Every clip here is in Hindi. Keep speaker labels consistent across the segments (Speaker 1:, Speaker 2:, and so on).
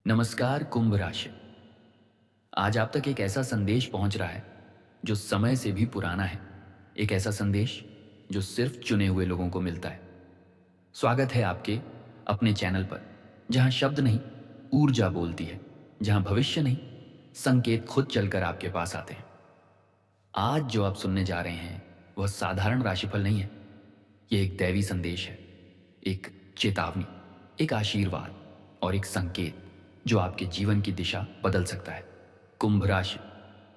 Speaker 1: नमस्कार कुंभ राशि। आज आप तक एक ऐसा संदेश पहुंच रहा है जो समय से भी पुराना है। एक ऐसा संदेश जो सिर्फ चुने हुए लोगों को मिलता है। स्वागत है आपके अपने चैनल पर, जहां शब्द नहीं, ऊर्जा बोलती है। जहां भविष्य नहीं, संकेत खुद चलकर आपके पास आते हैं। आज जो आप सुनने जा रहे हैं वह साधारण राशिफल नहीं है। यह एक दैवी संदेश है, एक चेतावनी, एक आशीर्वाद और एक संकेत जो आपके जीवन की दिशा बदल सकता है। कुंभ राशि,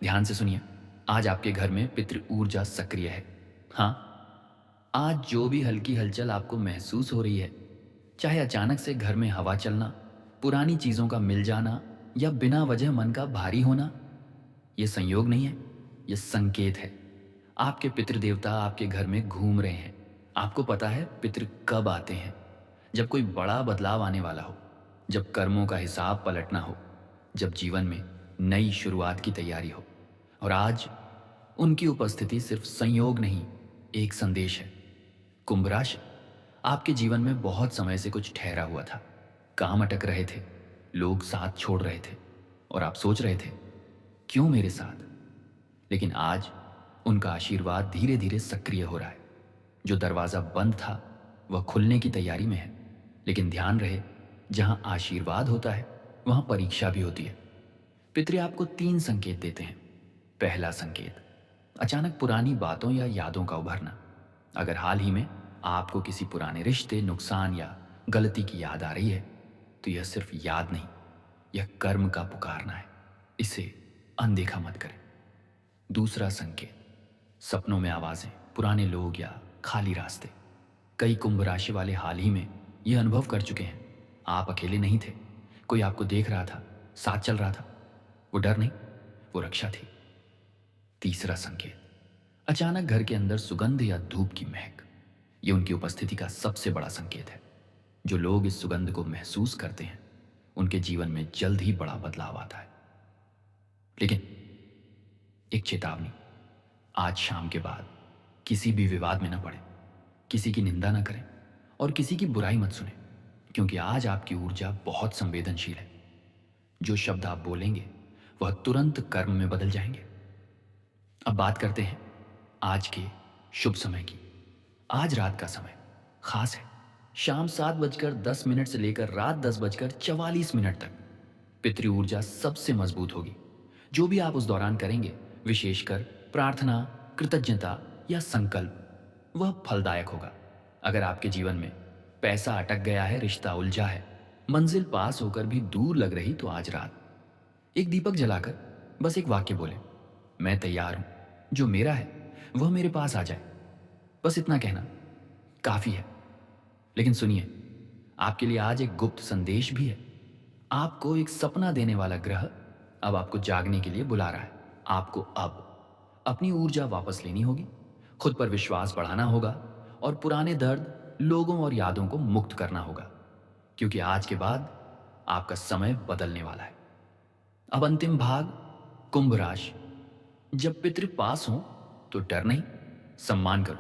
Speaker 1: ध्यान से सुनिए। आज आपके घर में पितृ ऊर्जा सक्रिय है। हाँ, आज जो भी हल्की हलचल आपको महसूस हो रही है, चाहे अचानक से घर में हवा चलना, पुरानी चीजों का मिल जाना या बिना वजह मन का भारी होना, यह संयोग नहीं है, यह संकेत है। आपके पितृ देवता आपके घर में घूम रहे हैं। आपको पता है पितृ कब आते हैं? जब कोई बड़ा बदलाव आने वाला हो, जब कर्मों का हिसाब पलटना हो, जब जीवन में नई शुरुआत की तैयारी हो। और आज उनकी उपस्थिति सिर्फ संयोग नहीं, एक संदेश है। कुंभ राशि, आपके जीवन में बहुत समय से कुछ ठहरा हुआ था। काम अटक रहे थे, लोग साथ छोड़ रहे थे और आप सोच रहे थे, क्यों मेरे साथ? लेकिन आज उनका आशीर्वाद धीरे धीरे सक्रिय हो रहा है। जो दरवाजा बंद था वह खुलने की तैयारी में है। लेकिन ध्यान रहे, जहां आशीर्वाद होता है वहां परीक्षा भी होती है। पितृ आपको 3 संकेत देते हैं। पहला संकेत, अचानक पुरानी बातों या यादों का उभरना। अगर हाल ही में आपको किसी पुराने रिश्ते, नुकसान या गलती की याद आ रही है, तो यह सिर्फ याद नहीं, यह कर्म का पुकारना है। इसे अनदेखा मत करें। दूसरा संकेत, सपनों में आवाजें, पुराने लोग या खाली रास्ते। कई कुंभ राशि वाले हाल ही में यह अनुभव कर चुके हैं। आप अकेले नहीं थे, कोई आपको देख रहा था, साथ चल रहा था। वो डर नहीं, वो रक्षा थी। तीसरा संकेत, अचानक घर के अंदर सुगंध या धूप की महक। ये उनकी उपस्थिति का सबसे बड़ा संकेत है। जो लोग इस सुगंध को महसूस करते हैं, उनके जीवन में जल्द ही बड़ा बदलाव आता है। लेकिन एक चेतावनी, आज शाम के बाद किसी भी विवाद में न पड़े, किसी की निंदा न करें और किसी की बुराई मत सुने, क्योंकि आज आपकी ऊर्जा बहुत संवेदनशील है। जो शब्द आप बोलेंगे वह तुरंत कर्म में बदल जाएंगे। अब बात करते हैं आज के शुभ समय की। आज रात का समय खास है। शाम 7:10 से लेकर रात 10:44 तक पितृ ऊर्जा सबसे मजबूत होगी। जो भी आप उस दौरान करेंगे, विशेषकर प्रार्थना, कृतज्ञता या संकल्प, वह फलदायक होगा। अगर आपके जीवन में पैसा अटक गया है, रिश्ता उलझा है, मंजिल पास होकर भी दूर लग रही, तो आज रात एक दीपक जलाकर बस एक वाक्य बोले, मैं तैयार हूं, जो मेरा है वह मेरे पास आ जाए। बस इतना कहना काफी है। लेकिन सुनिए, आपके लिए आज एक गुप्त संदेश भी है। आपको एक सपना देने वाला ग्रह अब आपको जागने के लिए बुला रहा है। आपको अब अपनी ऊर्जा वापस लेनी होगी, खुद पर विश्वास बढ़ाना होगा और पुराने दर्द, लोगों और यादों को मुक्त करना होगा, क्योंकि आज के बाद आपका समय बदलने वाला है। अब अंतिम भाग, कुंभ राशि। जब पितृ पास हों तो डर नहीं, सम्मान करो।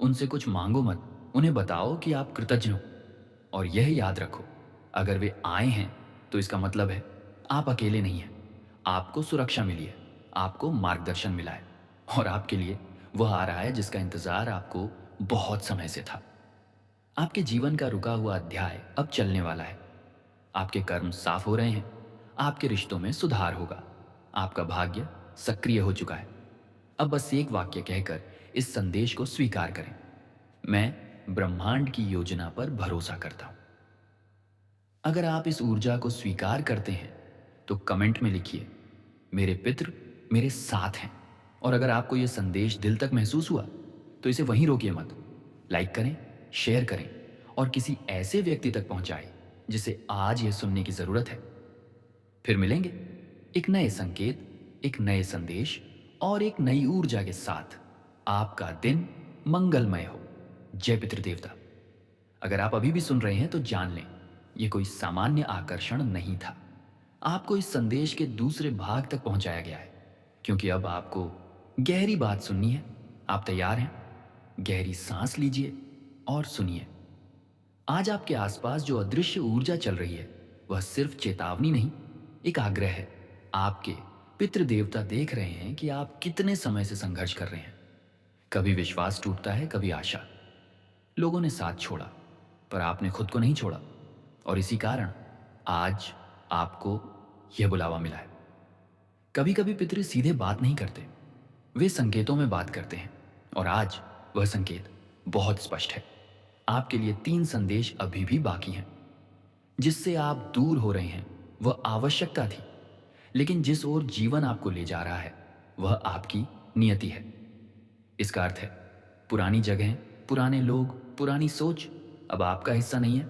Speaker 1: उनसे कुछ मांगो मत, उन्हें बताओ कि आप कृतज्ञ हो। और यह याद रखो, अगर वे आए हैं तो इसका मतलब है आप अकेले नहीं हैं। आपको सुरक्षा मिली है, आपको मार्गदर्शन मिला है और आपके लिए वह आ रहा है जिसका इंतजार आपको बहुत समय से था। आपके जीवन का रुका हुआ अध्याय अब चलने वाला है। आपके कर्म साफ हो रहे हैं, आपके रिश्तों में सुधार होगा, आपका भाग्य सक्रिय हो चुका है। अब बस एक वाक्य कहकर इस संदेश को स्वीकार करें, मैं ब्रह्मांड की योजना पर भरोसा करता हूं। अगर आप इस ऊर्जा को स्वीकार करते हैं तो कमेंट में लिखिए, मेरे पितृ मेरे साथ हैं। और अगर आपको यह संदेश दिल तक महसूस हुआ तो इसे वहीं रोकिए मत। लाइक करें, शेयर करें और किसी ऐसे व्यक्ति तक पहुंचाएं जिसे आज यह सुनने की जरूरत है। फिर मिलेंगे एक नए संकेत, एक नए संदेश और एक नई ऊर्जा के साथ। आपका दिन मंगलमय हो। जय पितृदेवता। अगर आप अभी भी सुन रहे हैं तो जान लें, यह कोई सामान्य आकर्षण नहीं था। आपको इस संदेश के दूसरे भाग तक पहुंचाया गया है, क्योंकि अब आपको गहरी बात सुननी है। आप तैयार हैं? गहरी सांस लीजिए और सुनिए। आज आपके आसपास जो अदृश्य ऊर्जा चल रही है वह सिर्फ चेतावनी नहीं, एक आग्रह है। आपके पितृ देवता देख रहे हैं कि आप कितने समय से संघर्ष कर रहे हैं। कभी विश्वास टूटता है, कभी आशा। लोगों ने साथ छोड़ा, पर आपने खुद को नहीं छोड़ा, और इसी कारण आज आपको यह बुलावा मिला है। कभी कभी पितृ सीधे बात नहीं करते, वे संकेतों में बात करते हैं, और आज वह संकेत बहुत स्पष्ट है। आपके लिए 3 संदेश अभी भी बाकी हैं। जिससे आप दूर हो रहे हैं वह आवश्यकता थी, लेकिन जिस ओर जीवन आपको ले जा रहा है वह आपकी नियति है। इसका अर्थ है पुरानी जगहें, पुराने लोग, पुरानी सोच अब आपका हिस्सा नहीं है।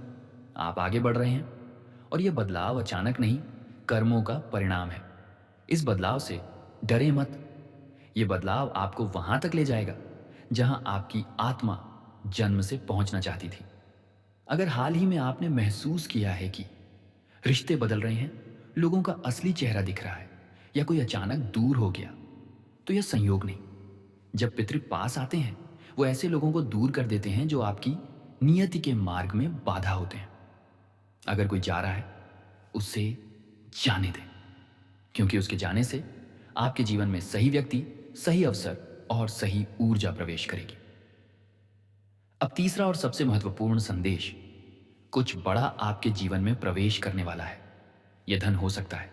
Speaker 1: आप आगे बढ़ रहे हैं, और यह बदलाव अचानक नहीं, कर्मों का परिणाम है। इस बदलाव से डरे मत। यह बदलाव आपको वहां तक ले जाएगा जहां आपकी आत्मा जन्म से पहुंचना चाहती थी। अगर हाल ही में आपने महसूस किया है कि रिश्ते बदल रहे हैं, लोगों का असली चेहरा दिख रहा है, या कोई अचानक दूर हो गया, तो यह संयोग नहीं। जब पितृ पास आते हैं वो ऐसे लोगों को दूर कर देते हैं जो आपकी नियति के मार्ग में बाधा होते हैं। अगर कोई जा रहा है उसे जाने दें, क्योंकि उसके जाने से आपके जीवन में सही व्यक्ति, सही अवसर और सही ऊर्जा प्रवेश करेगी। अब तीसरा और सबसे महत्वपूर्ण संदेश, कुछ बड़ा आपके जीवन में प्रवेश करने वाला है। यह धन हो सकता है,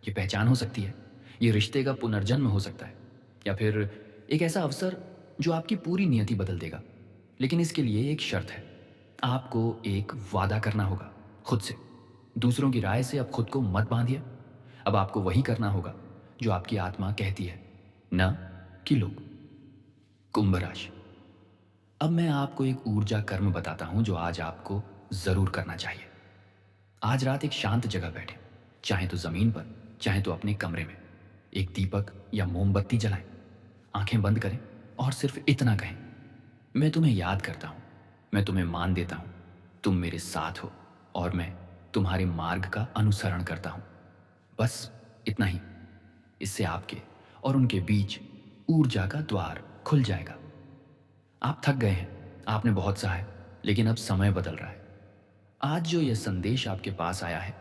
Speaker 1: यह पहचान हो सकती है, यह रिश्ते का पुनर्जन्म हो सकता है, या फिर एक ऐसा अवसर जो आपकी पूरी नियति बदल देगा। लेकिन इसके लिए एक शर्त है। आपको एक वादा करना होगा खुद से। दूसरों की राय से अब खुद को मत बांधिए। अब आपको वही करना होगा जो आपकी आत्मा कहती है, न कि लोग। कुंभ राशि। अब मैं आपको एक ऊर्जा कर्म बताता हूं जो आज आपको जरूर करना चाहिए। आज रात एक शांत जगह बैठें, चाहे तो जमीन पर, चाहे तो अपने कमरे में। एक दीपक या मोमबत्ती जलाएं, आंखें बंद करें और सिर्फ इतना कहें, मैं तुम्हें याद करता हूं, मैं तुम्हें मान देता हूं, तुम मेरे साथ हो और मैं तुम्हारे मार्ग का अनुसरण करता हूं। बस इतना ही। इससे आपके और उनके बीच ऊर्जा का द्वार खुल जाएगा। आप थक गए हैं, आपने बहुत सहा है, लेकिन अब समय बदल रहा है। आज जो यह संदेश आपके पास आया है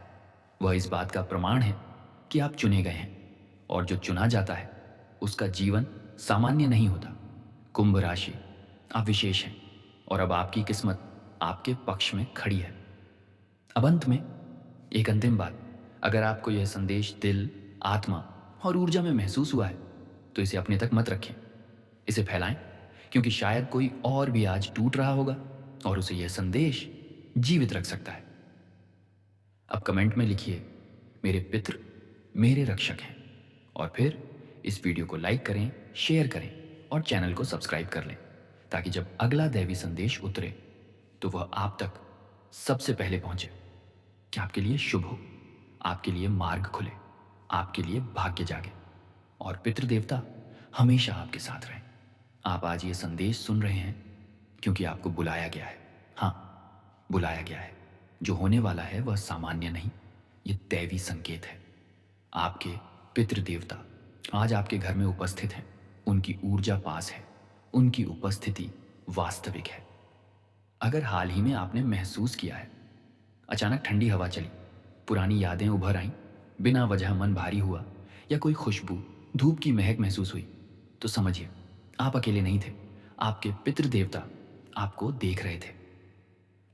Speaker 1: वह इस बात का प्रमाण है कि आप चुने गए हैं, और जो चुना जाता है उसका जीवन सामान्य नहीं होता। कुंभ राशि, आप विशेष हैं, और अब आपकी किस्मत आपके पक्ष में खड़ी है। अब अंत में एक अंतिम बात, अगर आपको यह संदेश दिल, आत्मा और ऊर्जा में महसूस हुआ है तो इसे अपने तक मत रखें, इसे फैलाएं, क्योंकि शायद कोई और भी आज टूट रहा होगा और उसे यह संदेश जीवित रख सकता है। अब कमेंट में लिखिए, मेरे पितृ मेरे रक्षक हैं, और फिर इस वीडियो को लाइक करें, शेयर करें और चैनल को सब्सक्राइब कर लें, ताकि जब अगला दैवी संदेश उतरे तो वह आप तक सबसे पहले पहुंचे। कि आपके लिए शुभ हो, आपके लिए मार्ग खुले, आपके लिए भाग्य जागे, और पितृ देवता हमेशा आपके साथ रहें। आप आज ये संदेश सुन रहे हैं क्योंकि आपको बुलाया गया है। हाँ, बुलाया गया है। जो होने वाला है वह सामान्य नहीं, ये दैवी संकेत है। आपके पितृ देवता आज आपके घर में उपस्थित हैं। उनकी ऊर्जा पास है, उनकी उपस्थिति वास्तविक है। अगर हाल ही में आपने महसूस किया है, अचानक ठंडी हवा चली, पुरानी यादें उभर आईं, बिना वजह मन भारी हुआ, या कोई खुशबू, धूप की महक महसूस हुई, तो समझिए आप अकेले नहीं थे। आपके पितृ देवता आपको देख रहे थे।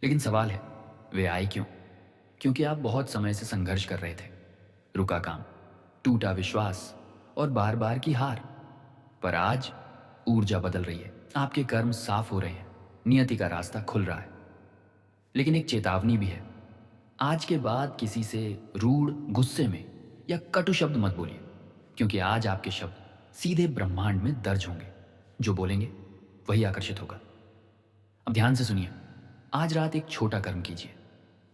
Speaker 1: लेकिन सवाल है, वे आए क्यों? क्योंकि आप बहुत समय से संघर्ष कर रहे थे। रुका काम, टूटा विश्वास और बार बार की हार। पर आज ऊर्जा बदल रही है, आपके कर्म साफ हो रहे हैं, नियति का रास्ता खुल रहा है। लेकिन एक चेतावनी भी है, आज के बाद किसी से रूढ़, गुस्से में या कटु शब्द मत बोलिए, क्योंकि आज आपके शब्द सीधे ब्रह्मांड में दर्ज होंगे। जो बोलेंगे वही आकर्षित होगा। अब ध्यान से सुनिए, आज रात एक छोटा कर्म कीजिए।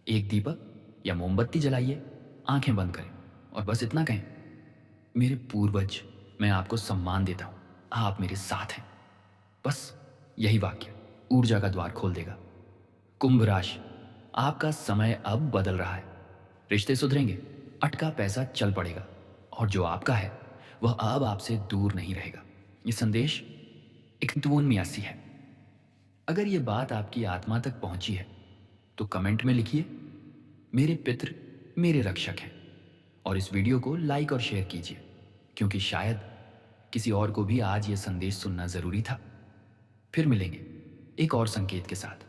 Speaker 1: एक दीपक या मोमबत्ती जलाइए, आंखें बंद करें और बस इतना कहें, मेरे पूर्वज, मैं आपको सम्मान देता हूं, आप मेरे साथ हैं। बस यही वाक्य ऊर्जा का द्वार खोल देगा। कुंभ राशि, आपका समय अब बदल रहा है। रिश्ते सुधरेंगे, अटका पैसा चल पड़ेगा, और जो आपका है वह अब आपसे दूर नहीं रहेगा। ये संदेश एक मियासी है। अगर ये बात आपकी आत्मा तक पहुंची है तो कमेंट में लिखिए, मेरे पितृ मेरे रक्षक हैं। और इस वीडियो को लाइक और शेयर कीजिए, क्योंकि शायद किसी और को भी आज ये संदेश सुनना ज़रूरी था। फिर मिलेंगे एक और संकेत के साथ।